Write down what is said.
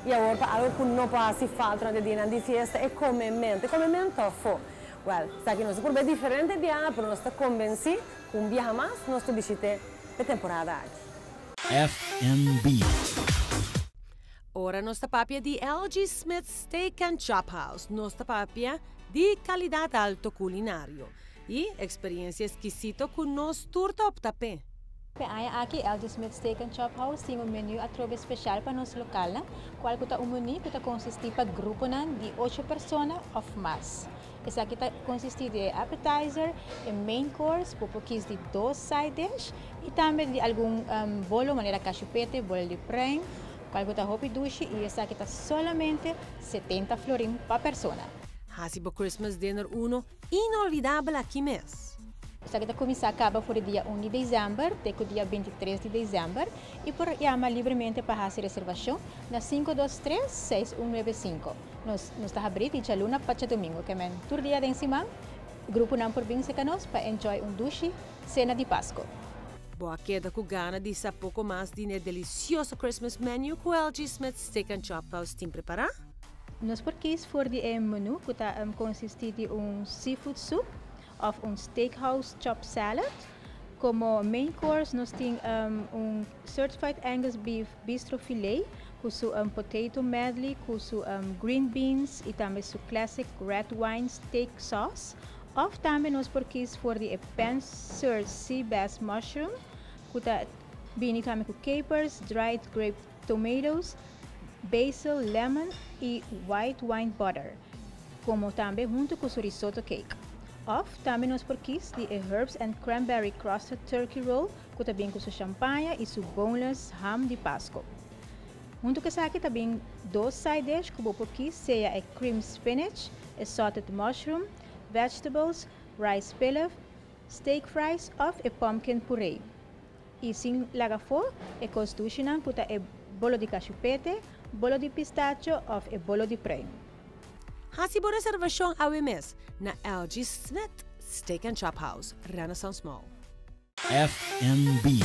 E agora, algo que não passa falta na dia de festa é comer mente. Comer mente fo. Well, está que nós por bem diferente de ano, pero nós está convencido que dia mais nós te visite de temporada aqui. FNB. Ora nossa papia di LG Smith Steak and Chop House, nossa papia di qualidade alto culinario e experiência esquisito com nos turta optape. Aqui LG Smith Steak and Chop House tem um menu atrobe especial para nos local, qual kuta umuni kuta consisti pa grupo nan de 8 pessoas of mas. Essa aqui consiste de appetizer, e main course, pupukis de 2 side dish e também de algum bolo, maneira cachupete, bolo de prem, qual kuta hopi dushi e essa aqui solamente 70 florin pa persona. Hasibo Christmas dinner uno inolvidable aqui mês. Essa aqui começa acaba por dia 1 de dezembro, até o dia 23 de dezembro e por chamar livremente para fazer reservação na 523-6195. Nós está abrindo de luna para domingo, que é tur dia de cima, grupo não por vir se canos para enjoy dushi, cena de Páscoa. Boa queda com gana de saber pouco mais de um delicioso Christmas menu que o LG Smith Steak and Chop House tem preparar? Nós porquis for de menu que consiste de seafood soup, of steakhouse chop salad. Como main course, nós temos certified Angus beef bistro filet, com su potato medley, com su green beans e também su classic red wine steak sauce. Of também nós porquis for de pan-seared sea bass mushroom, com bini também com capers, dried grape tomatoes, basil, lemon e white wine butter. Como também junto com su risotto cake. Of também nós porquis de herbs and cranberry crusted turkey roll, com também com su champanhe e su boneless ham de Páscoa. Junto com essa aqui também 2 side dish, como porquis seja cream spinach, salted mushroom, vegetables, rice pilaf, steak fries of pumpkin puree. E sem lagafo, costuchinan com bolo de cachupete, bolo de pistacho of bolo de prem. Hasibo reservação ao mês na LG Smith Steak and Chop House, Renaissance Mall. FNB.